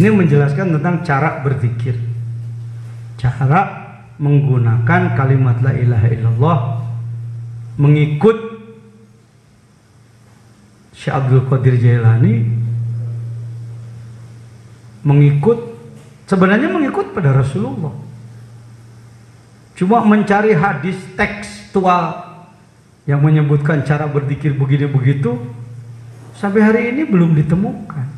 sini menjelaskan tentang cara berzikir, cara menggunakan kalimat la ilaha illallah, mengikut Syekh Abdul Qadir Jailani, sebenarnya mengikut pada Rasulullah. Cuma mencari hadis tekstual yang menyebutkan cara berzikir begini begitu sampai hari ini belum ditemukan.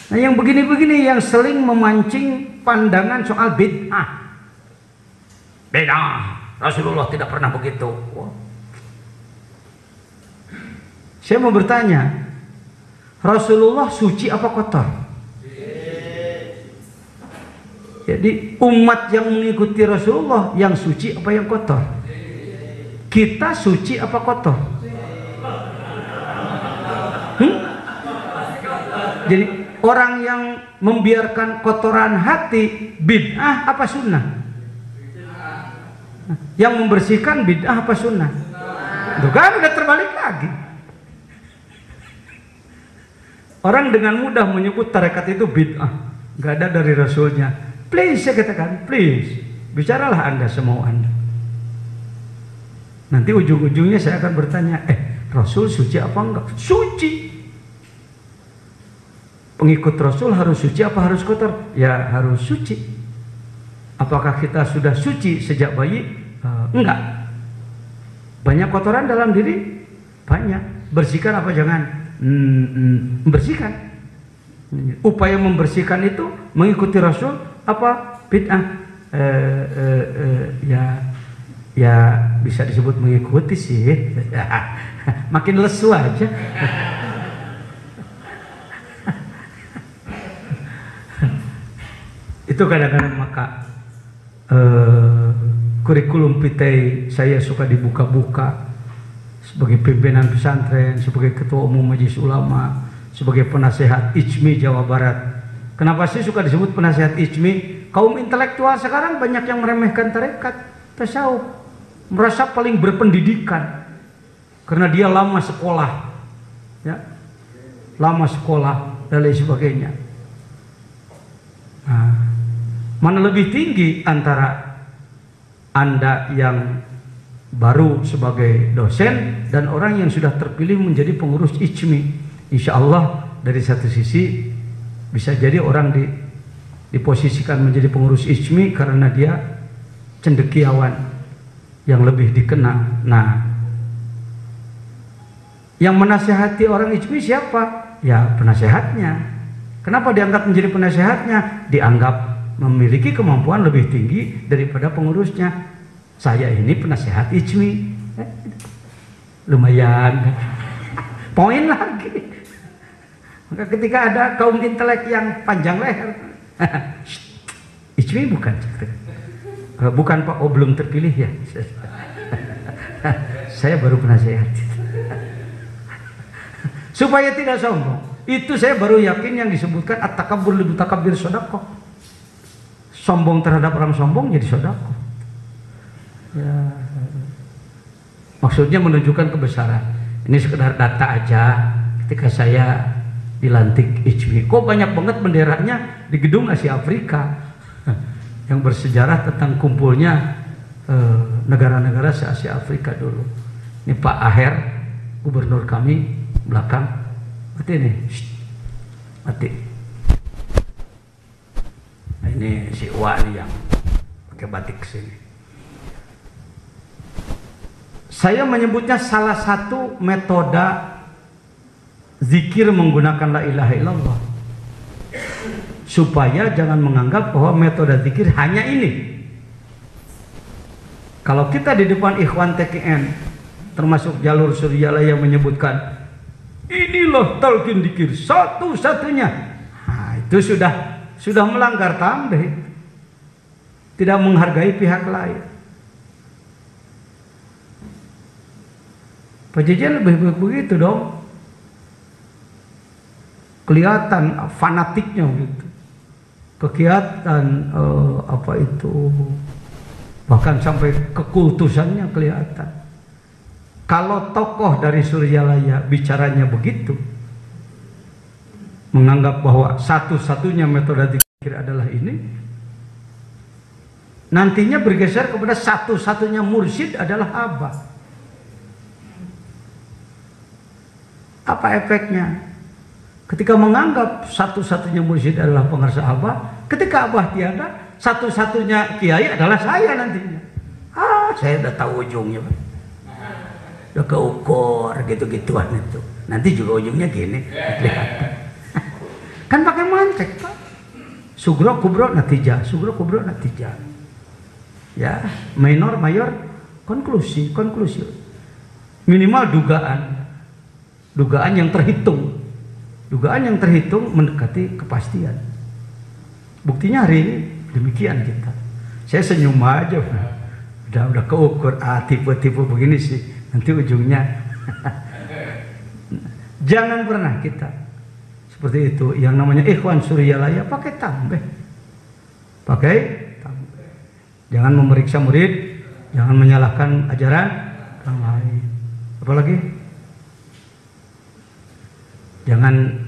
Nah, yang begini-begini yang sering memancing pandangan soal bid'ah. Bid'ah, Rasulullah tidak pernah begitu. Wah. Saya mau bertanya, Rasulullah suci apa kotor? Jadi umat yang mengikuti Rasulullah yang suci apa yang kotor? Kita suci apa kotor? Jadi orang yang membiarkan kotoran hati bid'ah apa sunnah? Yang membersihkan bid'ah apa sunnah? Tuh kan udah terbalik lagi. Orang dengan mudah menyebut tarekat itu bid'ah, nggak ada dari Rasulnya. Please, saya katakan, please, bicaralah Anda semau Anda. Nanti ujung-ujungnya saya akan bertanya, Rasul suci apa enggak? Suci. Pengikut Rasul harus suci apa harus kotor? Ya harus suci. Apakah kita sudah suci sejak bayi? Enggak. Banyak kotoran dalam diri? Banyak. Bersihkan apa jangan? Membersihkan. Upaya membersihkan itu mengikuti Rasul apa bid'ah? Ya bisa disebut mengikuti sih. Makin lesu aja. Itu kadang-kadang maka kurikulum pitai saya suka dibuka-buka sebagai pimpinan pesantren, sebagai ketua umum majelis ulama, sebagai penasehat IJMI Jawa Barat. Kenapa sih suka disebut penasehat IJMI? Kaum intelektual sekarang banyak yang meremehkan tarekat tasawuf, merasa paling berpendidikan karena dia lama sekolah, ya, lama sekolah dan lain sebagainya. Nah, mana lebih tinggi antara Anda yang baru sebagai dosen dan orang yang sudah terpilih menjadi pengurus IJMI? Insya Allah dari satu sisi bisa jadi orang diposisikan menjadi pengurus IJMI karena dia cendekiawan yang lebih dikenal. Nah, yang menasehati orang IJMI siapa? Ya penasehatnya. Kenapa dianggap menjadi penasehatnya? Dianggap memiliki kemampuan lebih tinggi daripada pengurusnya. Saya ini penasehat IJMI. Lumayan. Poin lagi. Maka ketika ada kaum intelek yang panjang leher, IJMI bukan. Bukan Pak, oh belum terpilih ya. Saya baru penasehat. Supaya tidak sombong. Itu saya baru yakin yang disebutkan at-takabbur li mutakabbir sedekah. Sombong terhadap orang sombong jadi sedekah. Ya. Maksudnya menunjukkan kebesaran. Ini sekedar data aja. Ketika saya dilantik IJMI, kok banyak banget benderanya di gedung Asia Afrika yang bersejarah tentang kumpulnya negara-negara se-Asia Afrika dulu. Ini Pak Aher, gubernur kami belakang. Mati nih, mati. Nah, ini si Wa nih yang pakai batik sini. Saya menyebutnya salah satu metode zikir menggunakan la ilaha illallah, supaya jangan menganggap bahwa metode zikir hanya ini. Kalau kita di depan Ikhwan TKN, termasuk jalur Suryala yang menyebutkan inilah talqin zikir satu-satunya, nah, itu sudah melanggar tambaih, tidak menghargai pihak lain. Pak Jajan lebih begitu dong, kelihatan fanatiknya gitu, kegiatan apa itu, bahkan sampai kekultusannya kelihatan. Kalau tokoh dari Suryalaya bicaranya begitu, menganggap bahwa satu-satunya metode zikir adalah ini, nantinya bergeser kepada satu-satunya mursyid adalah Abah. Apa efeknya? Ketika menganggap satu-satunya mursyid adalah pengarsa Abah, ketika Abah tiada, satu-satunya kiai adalah saya nantinya. Saya udah tahu ujungnya, Pak. Udah keukur gitu-gituan itu. Nanti juga ujungnya gini, kelihatan. Kan pakai mantek, Pak. Sugro kubro natijah, sugro kubro natijah. Ya, minor mayor konklusi. Minimal dugaan yang terhitung. Dugaan yang terhitung mendekati kepastian. Buktinya hari ini demikian kita. Saya senyum aja, udah keukur. Tipe-tipe begini sih, nanti ujungnya. Jangan pernah kita seperti itu. Yang namanya ikhwan suryalaya pakai tambah. Jangan memeriksa murid, jangan menyalahkan ajaran orang lain. Apalagi jangan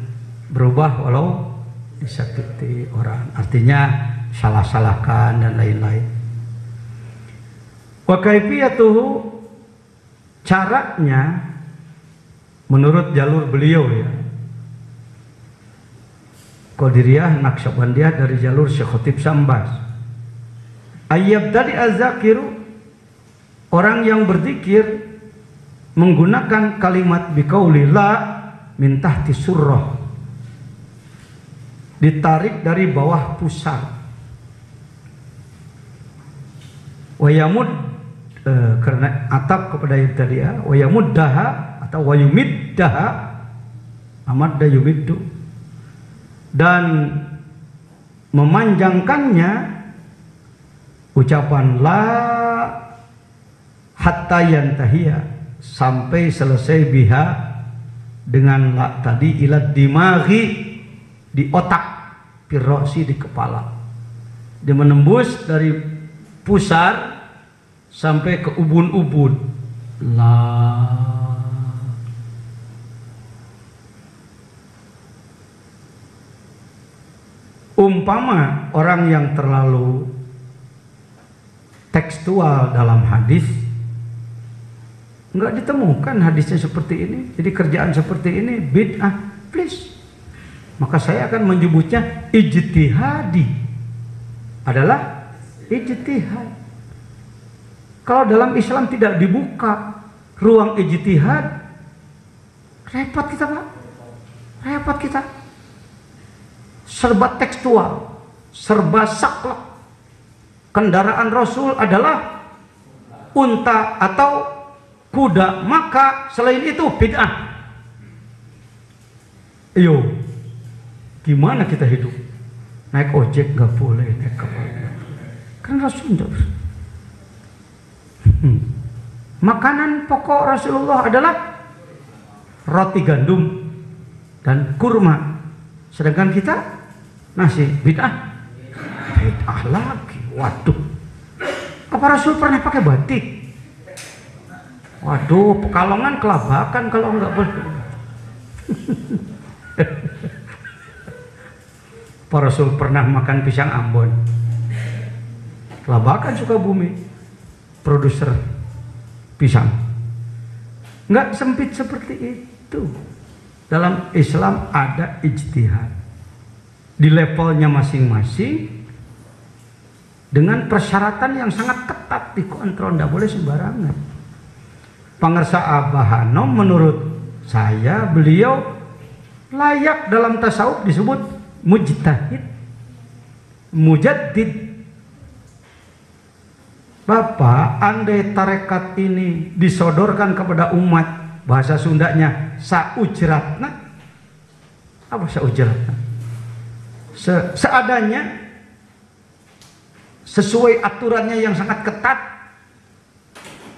berubah walau disakiti orang, artinya salah-salahkan dan lain-lain. Wa kaifiyatuhu, caranya menurut jalur beliau ya, Qadiriyah Naqsyabandiyah dari jalur Syekh Khatib Sambas. Ayyab dari az-zakiru, orang yang berzikir menggunakan kalimat biqauli la min tahti surrah, ditarik dari bawah pusar. Wayamud, karena atap kepada yang tadi ya, wayamuddaha atau wayumiddaha, amadda yumiddu, dan memanjangkannya ucapan la hatta yantahiya, sampai selesai biha dengan la tadi ila dimaghi, di otak, firrosi, di kepala. Dia menembus dari pusar sampai ke ubun-ubun. La. Umpama orang yang terlalu tekstual dalam hadis, nggak ditemukan hadisnya seperti ini, jadi kerjaan seperti ini bid'ah, please. Maka saya akan menyebutnya ijtihadi, adalah ijtihad. Kalau dalam Islam tidak dibuka ruang ijtihad, repot kita, Pak. Repot kita. Serba tekstual, serba saklek. Kendaraan Rasul adalah unta atau kuda, maka selain itu bid'ah. Ayo, gimana kita hidup? Naik ojek nggak boleh, naik kapal. Kan Rasul enggak. Makanan pokok Rasulullah adalah roti gandum dan kurma. Sedangkan kita nasi, bid'ah. Bid'ah lagi. Waduh. Apa Rasul pernah pakai batik? Waduh, Pekalongan kelabakan kalau enggak boleh. Pak Rasul pernah makan pisang Ambon. Kelabakan Sukabumi. Produser pisang. Enggak sempit seperti itu. Dalam Islam ada ijtihad. Di levelnya masing-masing, dengan persyaratan yang sangat ketat, dikontrol, tidak boleh sembarangan. Pangarsa Abah Hanom menurut saya, beliau layak dalam tasawuf disebut mujtahid, mujaddid. Bapak, andai tarekat ini disodorkan kepada umat, bahasa Sundanya saujratna. Apa saujratna? Seadanya, sesuai aturannya yang sangat ketat.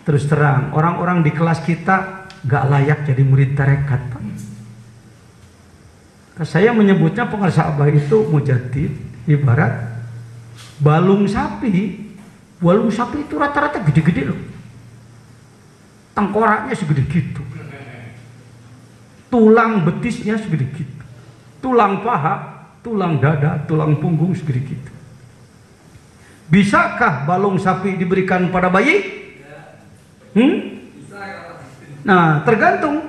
Terus terang, orang-orang di kelas kita gak layak jadi murid tarekat, Pak. Saya menyebutnya pengarsa Abah itu mujaddid, ibarat balung sapi. Balung sapi itu rata-rata gede-gede loh, tengkoraknya segede gitu, tulang betisnya segede gitu. tulang paha, tulang dada, tulang punggung segede gitu. Bisakah balung sapi diberikan pada bayi? Nah, tergantung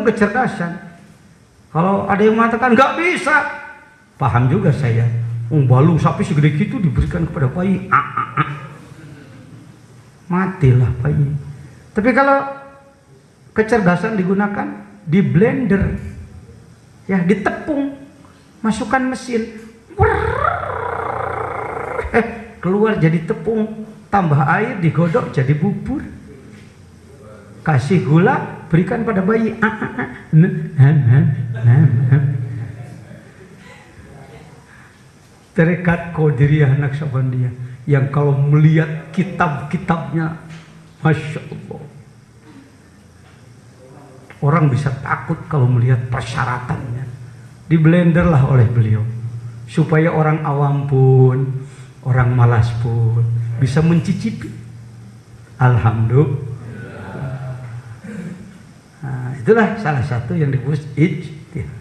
kecerdasan. Kalau ada yang mengatakan nggak bisa, paham juga saya. Balung sapi segede gitu diberikan kepada bayi, matilah bayi. Tapi kalau kecerdasan digunakan, di blender, ya ditepung, masukkan mesin, keluar jadi tepung, tambah air, digodok jadi bubur, kasih gula, berikan pada bayi. Tarekat Qadiriyah Naqsabandiyah yang kalau melihat kitab-kitabnya, Masya Allah, orang bisa takut kalau melihat persyaratannya. Di blender lah oleh beliau supaya orang awam pun, orang malas pun bisa mencicipi. Alhamdulillah. Nah, itulah salah satu yang disebut ijtihad.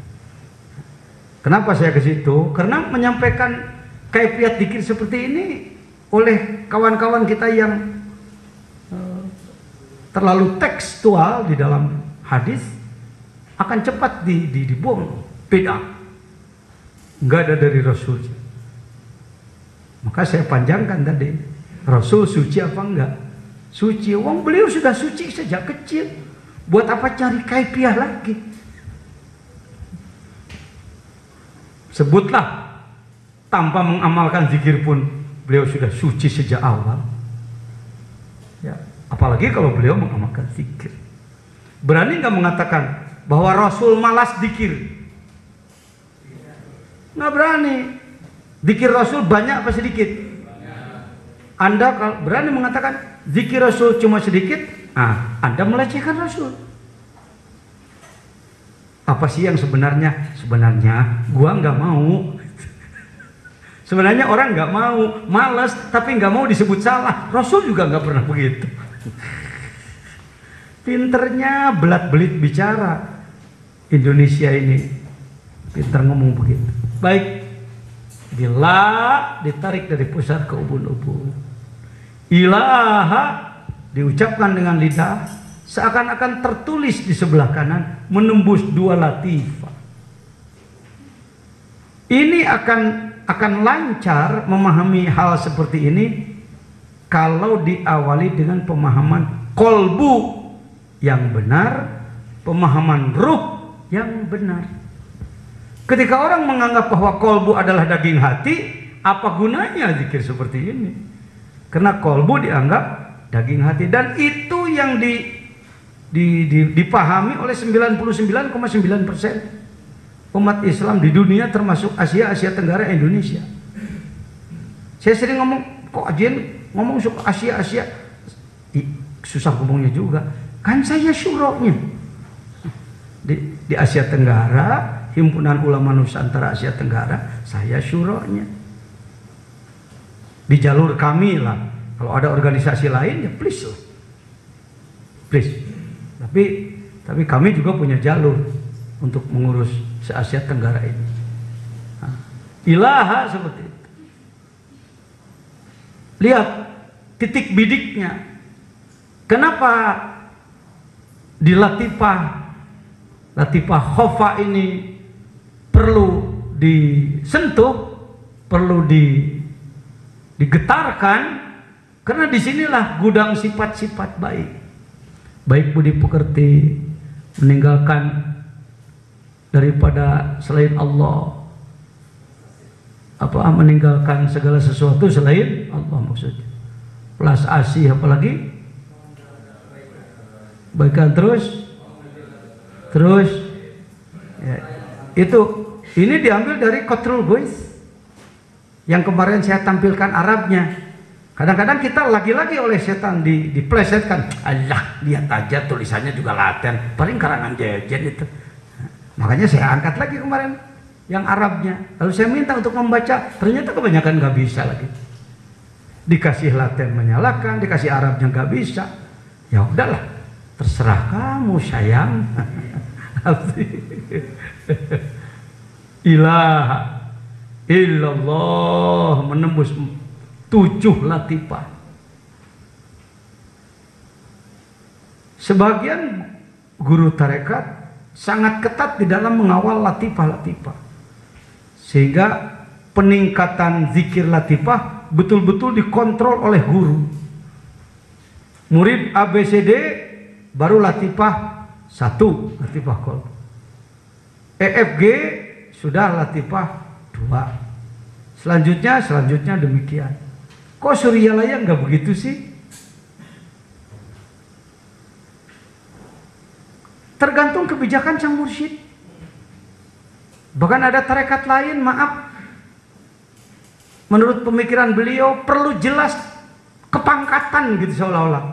Kenapa saya ke situ? Karena menyampaikan kaifiat dzikir seperti ini oleh kawan-kawan kita yang terlalu tekstual di dalam hadis akan cepat dibuang. Beda, nggak ada dari Rasul. Maka saya panjangkan tadi, Rasul suci apa enggak? Suci. Wong beliau sudah suci sejak kecil. Buat apa cari kaifiah lagi? Sebutlah, tanpa mengamalkan zikir pun beliau sudah suci sejak awal. Ya, apalagi kalau beliau mengamalkan zikir. Berani nggak mengatakan bahwa Rasul malas zikir? Nggak berani. Zikir Rasul banyak apa sedikit? Anda kalau berani mengatakan zikir Rasul cuma sedikit, Anda melecehkan Rasul. Apa sih yang sebenarnya? Sebenarnya gua nggak mau. Sebenarnya orang nggak mau, malas, tapi nggak mau disebut salah. Rasul juga nggak pernah begitu. Pinternya belat-belit bicara. Indonesia ini pinter ngomong begitu. Baik, bila ditarik dari pusat ke ubun-ubun, ilaha diucapkan dengan lidah, seakan-akan tertulis di sebelah kanan, menembus dua latifah. Ini akan lancar memahami hal seperti ini kalau diawali dengan pemahaman kolbu yang benar, pemahaman ruh yang benar. Ketika orang menganggap bahwa kolbu adalah daging hati, apa gunanya zikir seperti ini? Karena kolbu dianggap daging hati, dan itu yang dipahami oleh 99,9% umat Islam di dunia, termasuk Asia Tenggara, Indonesia. Saya sering ngomong, kok ajen ngomong suka Asia, susah ngomongnya juga. Kan saya syuronya di Asia Tenggara, Himpunan Ulama Nusantara Asia Tenggara, saya syuronya. Di jalur kami lah. Kalau ada organisasi lain ya please lah, please. Tapi kami juga punya jalur untuk mengurus se-Asia Tenggara ini. Ilaha seperti itu. Lihat titik bidiknya. Kenapa di latifah khofa ini perlu disentuh, perlu digetarkan, karena disinilah gudang sifat-sifat baik. Baik budi pekerti, meninggalkan daripada selain Allah, meninggalkan segala sesuatu selain Allah maksudnya. Plus asih apalagi? Baikan terus ya, ini diambil dari Qatrul Ghuais yang kemarin saya tampilkan Arabnya. Kadang-kadang kita lagi-lagi oleh setan diplesetkan. Allah, lihat aja tulisannya juga Latin, paling karangan jejen itu. Makanya saya angkat lagi kemarin yang Arabnya. Lalu saya minta untuk membaca, ternyata kebanyakan nggak bisa lagi. Dikasih Latin menyalakan, dikasih Arabnya nggak bisa. Ya udahlah, terserah kamu sayang. ilaha illallah, menembus 7 latifah. Sebagian guru tarekat sangat ketat di dalam mengawal latifah-latifah, sehingga peningkatan zikir latifah betul-betul dikontrol oleh guru. Murid ABCD baru latifah 1, latifah qalb. EFG sudah latifah 2. Selanjutnya demikian. Kok Suryalaya nggak begitu sih? Tergantung kebijakan sang mursyid. Bahkan ada tarekat lain, maaf, menurut pemikiran beliau perlu jelas kepangkatan gitu seolah-olah.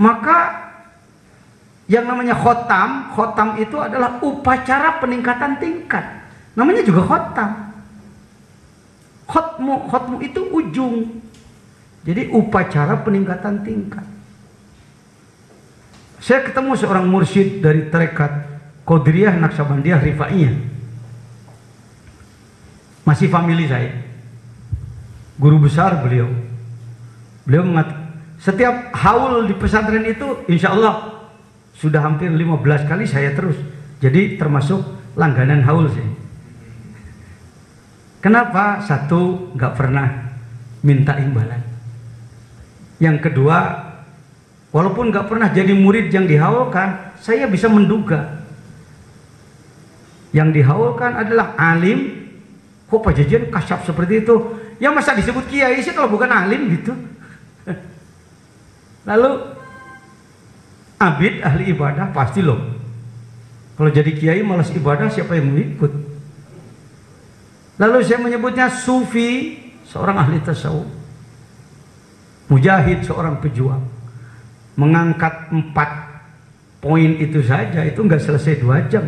Maka yang namanya khotam itu adalah upacara peningkatan tingkat. Namanya juga khotam. Khotmu itu ujung. Jadi upacara peningkatan tingkat. Saya ketemu seorang mursyid dari tarekat Qadiriyah Naqsabandiyah Rifaiyah. Masih famili saya. Guru besar beliau. Beliau mengatakan, setiap haul di pesantren itu insya Allah sudah hampir 15 kali saya terus. Jadi termasuk langganan haul sih. Kenapa? Satu, nggak pernah minta imbalan. Yang kedua, walaupun nggak pernah jadi murid yang dihaulkan, saya bisa menduga. Yang dihaulkan adalah alim. Kok Pak Jajan kasyaf seperti itu? Ya masa disebut kiai sih kalau bukan alim gitu. Lalu abid, ahli ibadah, pasti loh. Kalau jadi kiai malas ibadah, siapa yang mau ikut? Lalu saya menyebutnya sufi, seorang ahli tasawuf. Mujahid, seorang pejuang. Mengangkat 4 poin itu saja, itu nggak selesai 2 jam.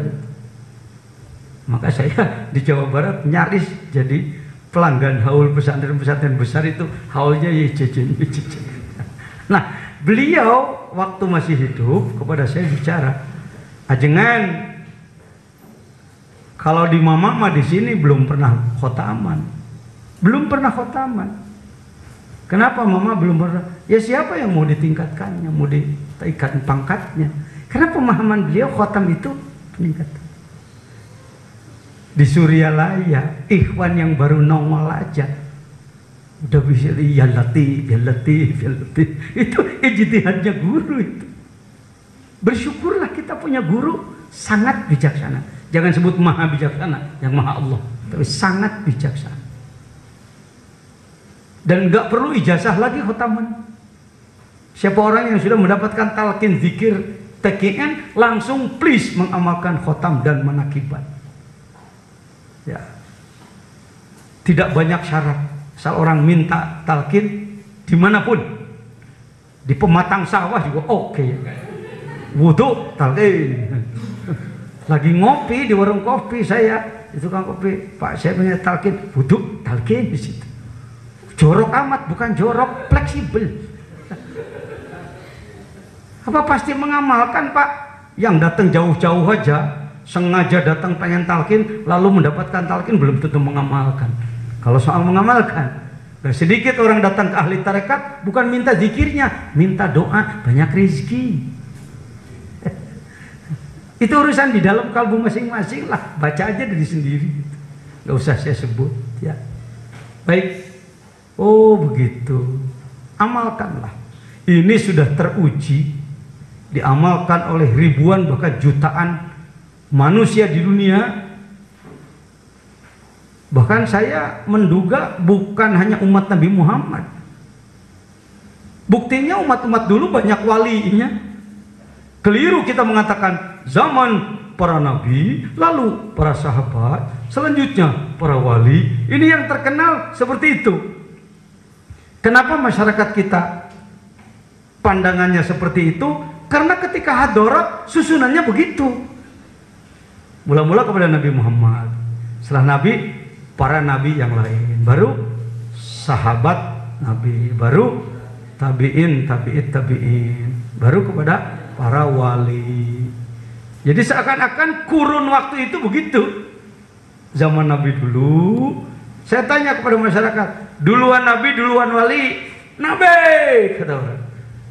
Maka saya di Jawa Barat nyaris jadi pelanggan haul pesantren-pesantren besar itu. Haulnya ya jajan. Nah, beliau waktu masih hidup kepada saya bicara, ajengan, kalau di Mama di sini belum pernah khotaman. Belum pernah khotaman. Kenapa Mama belum pernah? Ya siapa yang mau ditingkatkannya, mau ditingkatkan pangkatnya? Karena pemahaman beliau khotam itu peningkatan. Di Suryalaya, ikhwan yang baru nongol aja udah bisa ya latif. Itu ijtihadnya guru itu. Bersyukurlah kita punya guru sangat bijaksana. Jangan sebut maha bijaksana, yang maha Allah, tapi sangat bijaksana. Dan nggak perlu ijazah lagi khotaman. Siapa orang yang sudah mendapatkan talqin zikir TKN langsung please mengamalkan khotam dan manakibat. Ya. Tidak banyak syarat. Asal orang minta talqin dimanapun, di pematang sawah juga oke. Wudhu talqin. Lagi ngopi di warung kopi saya, itu kan kopi, Pak saya punya talqin, wudhu talqin di situ. Jorok amat, bukan jorok, fleksibel. Apa pasti mengamalkan Pak? Yang datang jauh-jauh aja, sengaja datang pengen talqin, lalu mendapatkan talqin belum tentu mengamalkan. Kalau soal mengamalkan, dan sedikit orang datang ke ahli tarekat bukan minta zikirnya, minta doa banyak rezeki. Itu urusan di dalam kalbu masing-masing lah, baca aja dari sendiri, nggak usah saya sebut ya. Baik, oh begitu, amalkanlah. Ini sudah teruji, diamalkan oleh ribuan bahkan jutaan manusia di dunia. Bahkan saya menduga bukan hanya umat Nabi Muhammad. Buktinya umat-umat dulu banyak walinya. Keliru kita mengatakan zaman para nabi, lalu para sahabat, selanjutnya para wali. Ini yang terkenal seperti itu. Kenapa masyarakat kita pandangannya seperti itu? Karena ketika hadarat susunannya begitu. Mula-mula kepada Nabi Muhammad, setelah Nabi para nabi yang lain, baru sahabat Nabi, baru tabi'in, tabi'in, baru kepada para wali. Jadi seakan-akan kurun waktu itu begitu. Zaman Nabi dulu, saya tanya kepada masyarakat, duluan Nabi, duluan wali? Nabi, kata orang.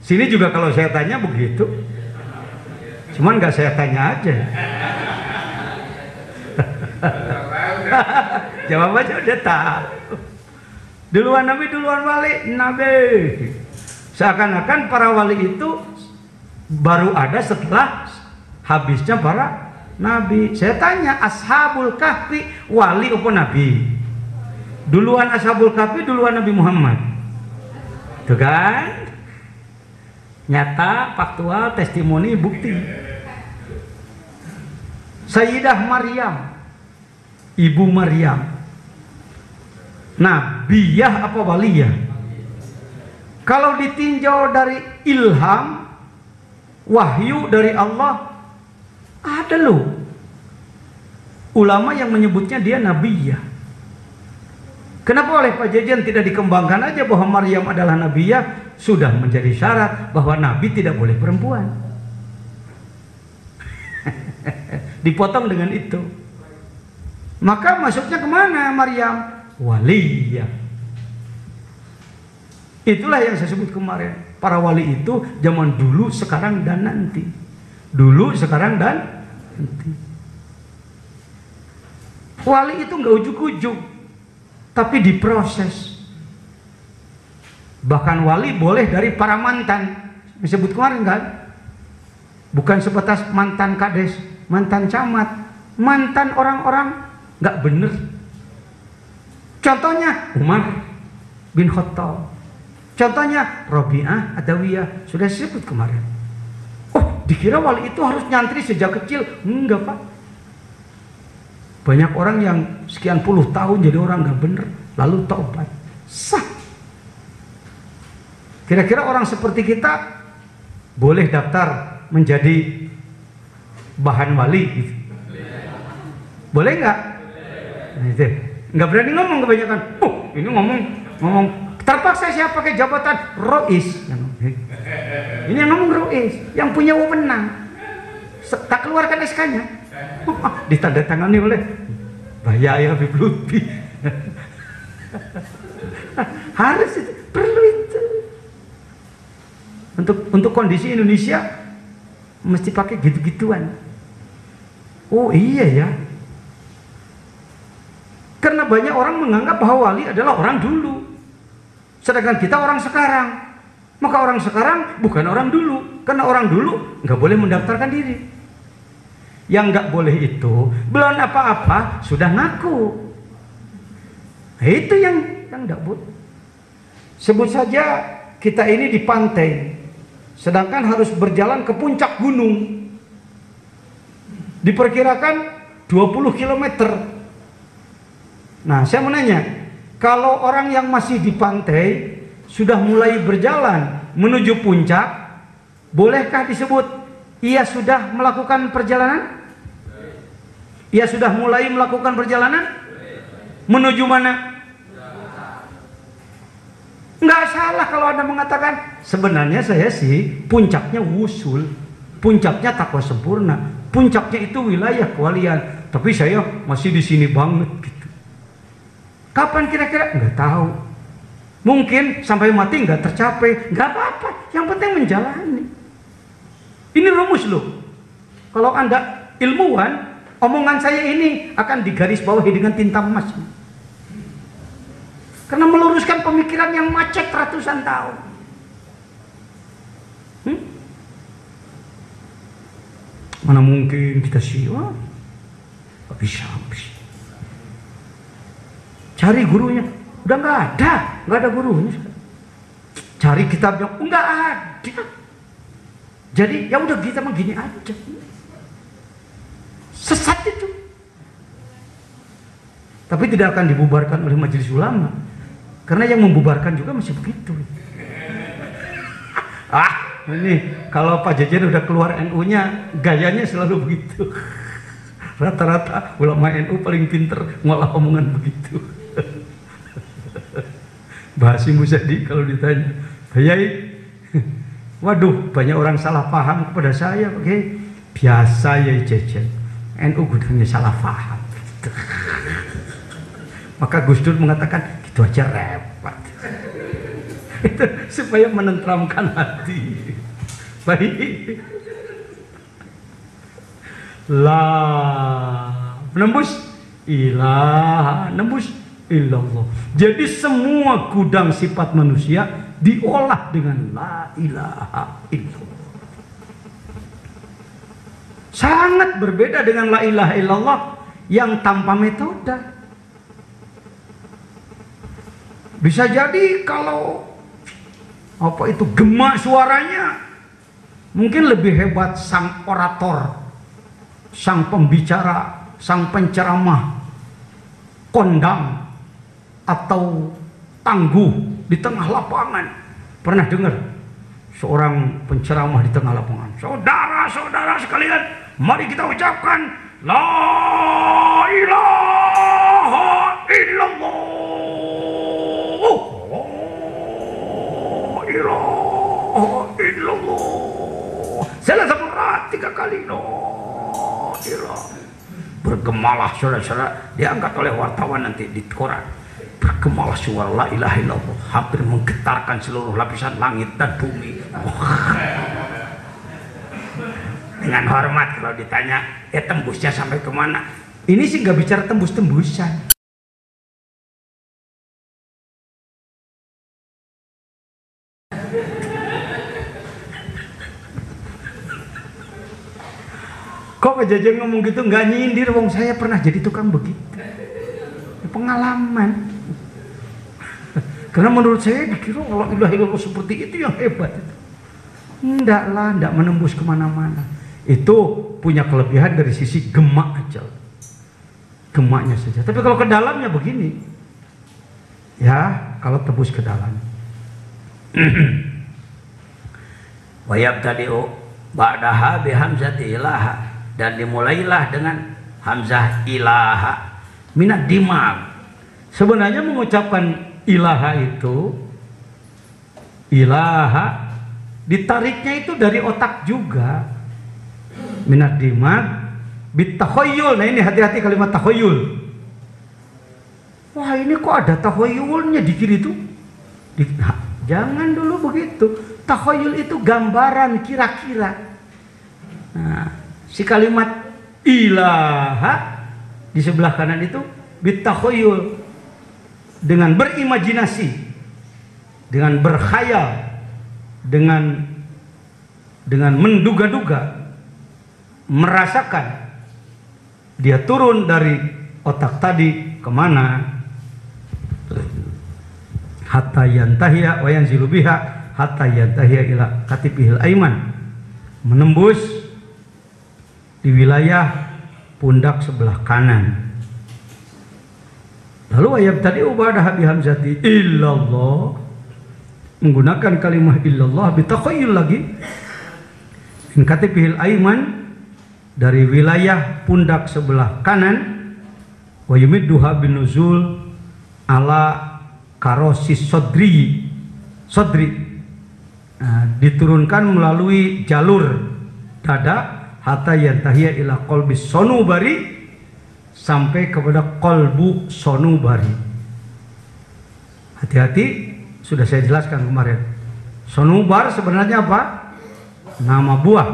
Sini juga kalau saya tanya begitu. Cuman nggak saya tanya aja. Jawabannya udah tahu. Duluan Nabi, duluan wali? Nabi. Seakan-akan para wali itu baru ada setelah habisnya para nabi. Saya tanya, Ashabul Kahfi wali apa nabi? Duluan Ashabul Kahfi, duluan Nabi Muhammad. Tuh kan? Nyata, faktual, testimoni, bukti. Sayyidah Maryam, Ibu Maryam, nabiyah apa waliyah? Kalau ditinjau dari ilham, wahyu dari Allah, ada loh ulama yang menyebutnya dia nabiyah. Kenapa oleh Pak Jajan tidak dikembangkan aja bahwa Maryam adalah nabiyah? Sudah menjadi syarat bahwa nabi tidak boleh perempuan. Dipotong dengan itu. Maka masuknya kemana Maryam? Waliyah. Itulah yang saya sebut kemarin. Para wali itu zaman dulu, sekarang dan nanti. Dulu, sekarang dan nanti. Wali itu nggak ujuk-ujuk, tapi diproses. Bahkan wali boleh dari para mantan. Disebut kemarin kan? Bukan sebatas mantan kades, mantan camat, mantan orang-orang nggak bener. Contohnya Umar bin Khattab. Contohnya Robi'ah Adawiyah, sudah disebut kemarin. Oh, dikira wali itu harus nyantri sejak kecil. Enggak, Pak. Banyak orang yang sekian puluh tahun jadi orang nggak bener, lalu taubat, sah. Kira-kira orang seperti kita boleh daftar menjadi bahan wali gitu? Boleh nggak? Nah, itu nggak berani ngomong kebanyakan. Oh, ini ngomong terpaksa saya pakai jabatan Rois. Ini yang ngomong Rois, yang punya wewenang. Tak keluarkan SK-nya. Ditandatangani oleh Bayaya Habib Lutfi. Harus itu, perlu itu. Untuk kondisi Indonesia mesti pakai gitu-gituan. Oh iya ya. Karena banyak orang menganggap bahwa wali adalah orang dulu, sedangkan kita orang sekarang. Maka orang sekarang bukan orang dulu, karena orang dulu nggak boleh mendaftarkan diri. Yang nggak boleh itu belum apa-apa sudah ngaku. Nah, itu yang nggak boleh. Sebut saja kita ini di pantai, sedangkan harus berjalan ke puncak gunung. Diperkirakan 20 km. Nah, saya mau nanya, kalau orang yang masih di pantai sudah mulai berjalan menuju puncak, bolehkah disebut ia sudah melakukan perjalanan? Ia sudah mulai melakukan perjalanan? Menuju mana? Nggak salah kalau Anda mengatakan, sebenarnya saya sih puncaknya wusul, puncaknya takwa sempurna, puncaknya itu wilayah kewalian, tapi saya masih di sini banget gitu. Kapan kira-kira? Nggak tahu. Mungkin sampai mati nggak tercapai, nggak apa-apa. Yang penting menjalani. Ini rumus loh. Kalau Anda ilmuwan, omongan saya ini akan digarisbawahi dengan tinta emas. Karena meluruskan pemikiran yang macet ratusan tahun. Mana mungkin kita siwa? Gak bisa. Cari gurunya, udah nggak ada gurunya. Cari kitabnya, nggak ada. Jadi ya udah kita mah gini aja. Sesat itu. Tapi tidak akan dibubarkan oleh majelis ulama, karena yang membubarkan juga masih begitu. Ini kalau Pak Jajan udah keluar NU-nya, gayanya selalu begitu. Rata-rata ulama NU paling pinter ngolah omongan begitu. Bahasim Musadi kalau ditanya, Hayai, waduh banyak orang salah paham kepada saya. Oke, Biasa ya Cecen, NU gudangnya salah paham. Maka Gus Dur mengatakan gitu aja repot. Itu supaya menenteramkan hati. Baik. Menembus ilah, nembus illallah. Jadi semua gudang sifat manusia diolah dengan la ilaha illallah. Sangat berbeda dengan la ilaha illallah yang tanpa metode. Bisa jadi kalau gemak suaranya, mungkin lebih hebat sang orator, sang pembicara, sang penceramah, kondang atau tangguh di tengah lapangan. Pernah dengar seorang penceramah di tengah lapangan? Saudara-saudara sekalian, mari kita ucapkan la ilaha illallah. La ilaha illallah. Selesai berat 3 kali. La ilaha. Bergemalah saudara-saudara, diangkat oleh wartawan nanti di koran. Bergemalah suara la ilaha illallah, hampir menggetarkan seluruh lapisan langit dan bumi. Dengan hormat kalau ditanya, tembusnya sampai kemana? Ini sih nggak bicara tembus-tembusan. Kok Pak Jajang ngomong gitu nggak nyindir, wong saya pernah jadi tukang begitu. Pengalaman. Karena menurut saya dikira la ilaha illallah seperti itu yang hebat itu. Enggak lah, enggak menembus kemana-mana. Itu punya kelebihan dari sisi gemak aja, gemaknya saja. Tapi kalau ke dalamnya begini, ya kalau tembus ke dalam. Wayab tadiu ba'daha bihamzati ilaha, dan dimulailah dengan hamzah ilaha minat dimag. Sebenarnya mengucapkan ilaha itu, ilaha ditariknya itu dari otak juga. Minat dimag bitakhoyul. Nah ini hati-hati kalimat takhoyul. Wah ini kok ada takhoyulnya di kiri itu? Nah, jangan dulu begitu. Takhoyul itu gambaran kira-kira. Nah, si kalimat ilaha di sebelah kanan itu bitakhoyul, dengan berimajinasi, dengan berkhayal, dengan menduga-duga, merasakan dia turun dari otak tadi kemana, hatta yantahiya wa yanzilu biha hatta yantahiya ila katibihil aiman, menembus di wilayah pundak sebelah kanan. Lalu ayat tadi ubadaha bihamzati illallah, menggunakan kalimat illallah bitakhayyul lagi, min katibihil aiman, dari wilayah pundak sebelah kanan, wa yumidduha binuzul ala karosis sodri, diturunkan melalui jalur dada hatta yantahiya ila qalbis sonubari, sampai kepada kolbu sonubari. Hati-hati, sudah saya jelaskan kemarin. Sonubar sebenarnya apa? Nama buah.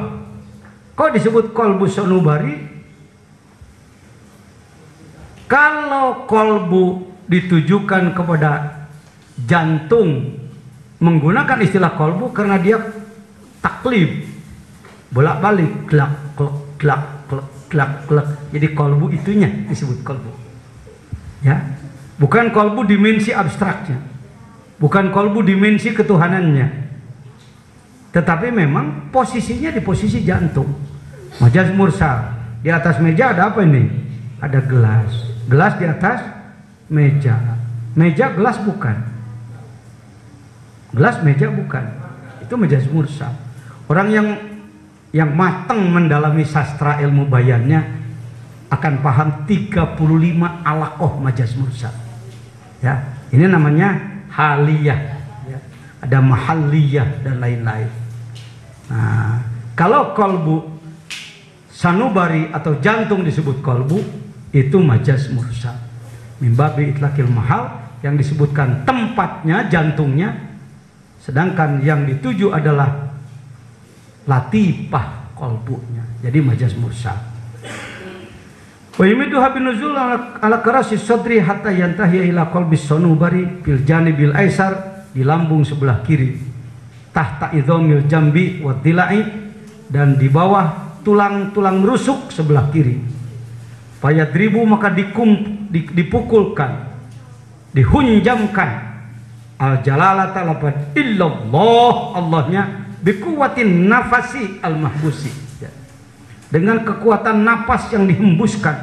Kok disebut kolbu sonubari? Kalau kolbu ditujukan kepada jantung menggunakan istilah kolbu karena dia taklib, bolak-balik, glak glak glak glak glak glak. Jadi kolbu itunya disebut kolbu. Ya, bukan kolbu dimensi abstraknya, bukan kolbu dimensi ketuhanannya, tetapi memang posisinya di posisi jantung. Majaz mursal, di atas meja ada apa ini? Ada gelas, gelas di atas meja, meja gelas bukan, gelas meja bukan. Itu majaz mursal. Orang yang matang mendalami sastra ilmu bayannya akan paham 35 alaqoh majaz mursal. Ya, ini namanya haliyah, ya. Ada mahalliyah dan lain-lain. Nah, kalau kolbu sanubari atau jantung disebut kolbu, itu majaz mursal. Mimbabi itlaqil mahal, yang disebutkan tempatnya, jantungnya, sedangkan yang dituju adalah latifah kolbunya, jadi majaz mursal. Wa yumiduha binuzul ala karasi sadri hatta yantahi ila qalbis sanubari fil janibil aisar, di lambung sebelah kiri, tahta idhamil jambi wa dilai, dan di bawah tulang-tulang rusuk sebelah kiri. Fayadribu, maka dipukulkan, dihunjamkan al jalalata lafaz illallah, Allahnya, bikuwatin nafasi al mahbusi, dengan kekuatan napas yang dihembuskan,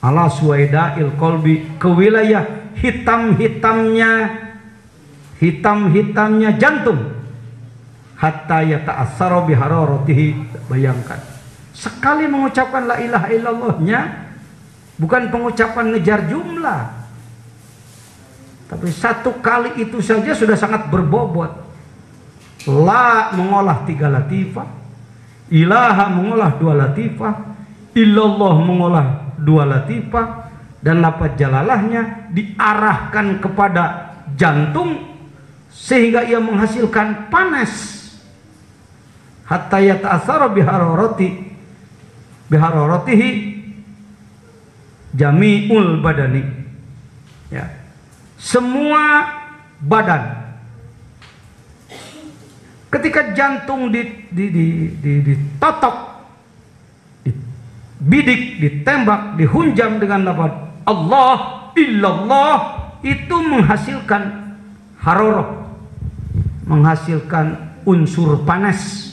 ala suwaida'il qalbi, ke wilayah hitam-hitamnya jantung, hatta yata'assara bihararatihi. Bayangkan, sekali mengucapkan la ilaha illallahnya, bukan pengucapan ngejar jumlah, tapi satu kali itu saja sudah sangat berbobot. La mengolah 3 latifah, ilaha mengolah 2 latifah, illallah mengolah 2 latifah, dan lafaz jalalahnya diarahkan kepada jantung sehingga ia menghasilkan panas, hatta yata'assara bihararatihi jami'ul badani, ya, semua badan. Ketika jantung ditotok, dibidik, ditembak, dihunjam dengan lafaz Allah, illallah, itu menghasilkan hararah, menghasilkan unsur panas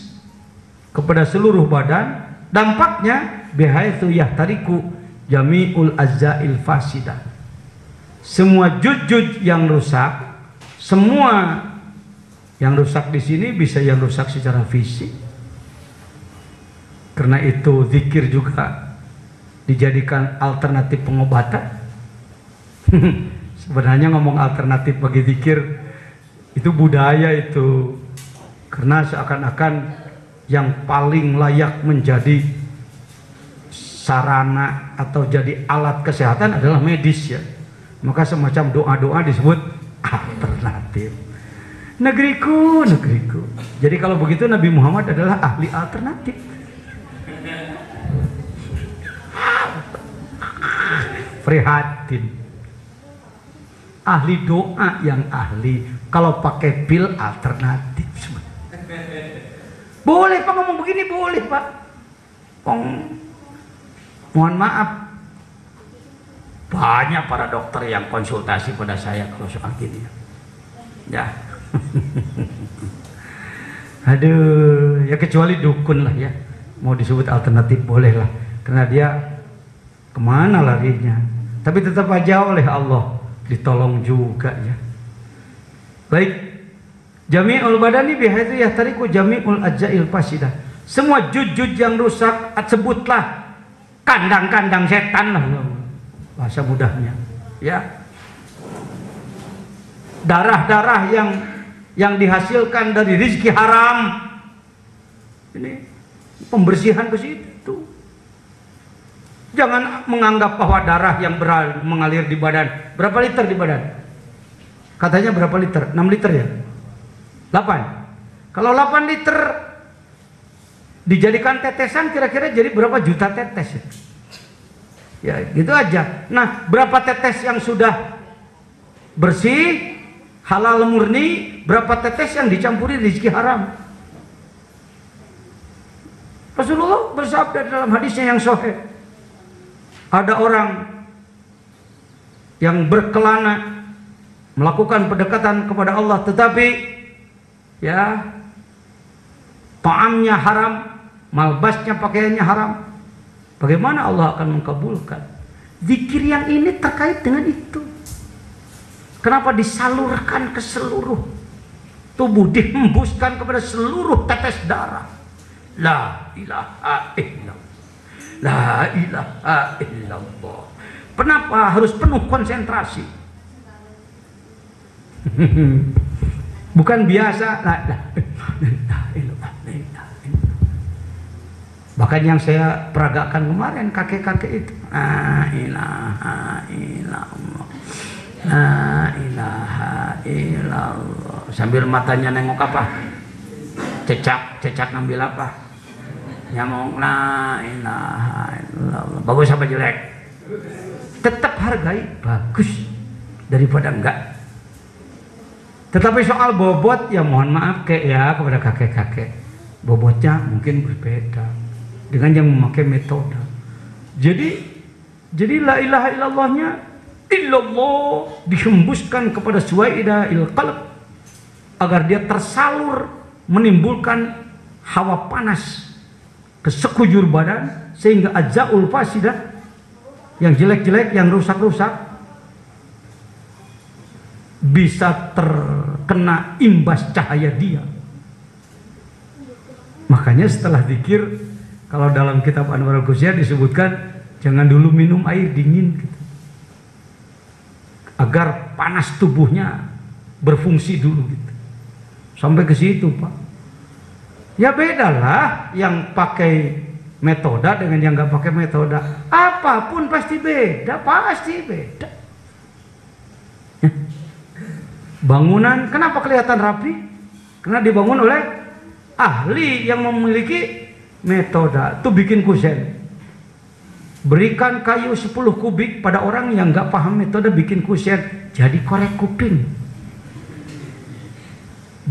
kepada seluruh badan. Dampaknya bihaitsu yahtariku jami'ul azzail fasidah, semua juz-juz yang rusak, semua yang rusak di sini bisa yang rusak secara fisik. Karena itu zikir juga dijadikan alternatif pengobatan. Sebenarnya ngomong alternatif bagi zikir itu budaya itu, karena seakan-akan yang paling layak menjadi sarana atau jadi alat kesehatan adalah medis, ya. Maka semacam doa-doa disebut alternatif. Negeriku, negeriku. Jadi kalau begitu Nabi Muhammad adalah ahli alternatif. Prihatin. Ahli doa yang ahli. Kalau pakai pil alternatif. Boleh Pak ngomong begini, boleh Pak. Mohon maaf, banyak para dokter yang konsultasi pada saya kalau soal gini. Ya. Aduh, ya kecuali dukun lah ya, mau disebut alternatif boleh lah, karena dia kemana larinya, tapi tetap aja oleh Allah ditolong juga, ya. Baik, jami'ul badani bihaitsu yahtariku jami'ul ajzail fasidah, semua juz-juz yang rusak, sebutlah kandang-kandang setan lah bahasa mudahnya, ya. Darah-darah yang dihasilkan dari rezeki haram, ini pembersihan ke situ. Jangan menganggap bahwa darah yang mengalir di badan, berapa liter di badan? Katanya berapa liter? 6 liter ya? 8. Kalau 8 liter dijadikan tetesan, kira-kira jadi berapa juta tetes? Ya gitu aja. Nah, berapa tetes yang sudah bersih, halal murni, berapa tetes yang dicampuri rezeki haram? Rasulullah bersabda dalam hadisnya yang sahih, ada orang yang berkelana melakukan pendekatan kepada Allah, tetapi ya ta'amnya haram, malbasnya, pakaiannya haram. Bagaimana Allah akan mengkabulkan? Zikir yang ini terkait dengan itu. Kenapa disalurkan ke seluruh tubuh, dihembuskan kepada seluruh tetes darah? La ilaha illallah, la ilaha illallah. Kenapa harus penuh konsentrasi? Bukan biasa. La ilaha illallah. Bahkan yang saya peragakan kemarin kakek-kakek itu, la ilaha illallah, la ilaha illallah, sambil matanya nengok apa? Cecak ngambil apa? Nyamong, la ilaha illallah. Bagus apa jelek? Tetap hargai, bagus daripada enggak. Tetapi soal bobot, ya mohon maaf ya kepada kakek-kakek, bobotnya mungkin berbeda dengan yang memakai metode. Jadi la ilaha illallahnya illallah dihembuskan kepada suwaidil qalb agar dia tersalur menimbulkan hawa panas ke sekujur badan, sehingga ajzaul fasidah, yang jelek-jelek, yang rusak-rusak, bisa terkena imbas cahaya dia. Makanya setelah zikir, kalau dalam kitab Anwarul Ghausiyah disebutkan jangan dulu minum air dingin gitu, agar panas tubuhnya berfungsi dulu gitu. Sampai ke situ, Pak. Ya bedalah yang pakai metode dengan yang nggak pakai metode. Apapun pasti beda, pasti beda. Bangunan kenapa kelihatan rapi? Karena dibangun oleh ahli yang memiliki metode. Tuh bikin kusen. Berikan kayu 10 kubik pada orang yang nggak paham metode bikin kusen, jadi korek kuping.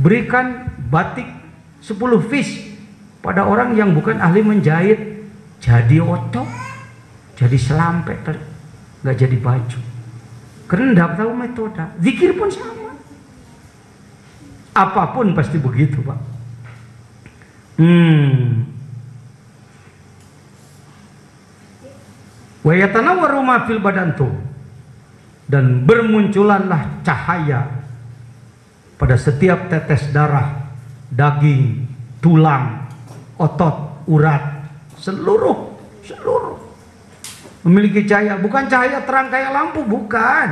Berikan batik 10 piece pada orang yang bukan ahli menjahit, jadi ocok, jadi selampe, nggak jadi baju. Karena nggak tahu metode. Zikir pun sama. Apapun pasti begitu, Pak. Wa yatanawwaru ma fil badan tuh, dan bermunculanlah cahaya pada setiap tetes darah, daging, tulang, otot, urat, seluruh memiliki cahaya. Bukan cahaya terang kayak lampu, bukan.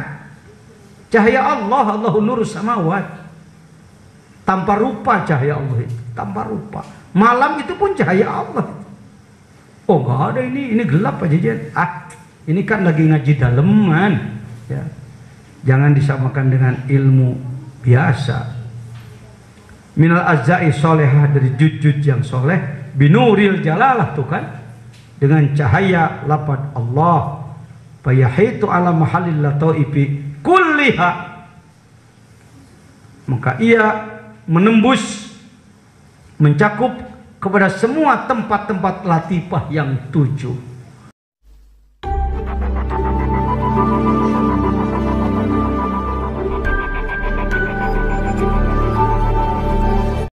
Cahaya Allah, Allahu nurus samawat, tanpa rupa cahaya Allah itu, tanpa rupa. Malam itu pun cahaya Allah. Oh nggak ada, ini gelap aja. Ini kan lagi ngaji daleman ya. Jangan disamakan dengan ilmu biasa. Minal azza'i solehah, dari jujud yang soleh, binuril jalalah tuh kan, dengan cahaya lafaz Allah, fayahitu ala mahallil lataifi kulliha, maka ia menembus, mencakup kepada semua tempat-tempat latifah yang 7.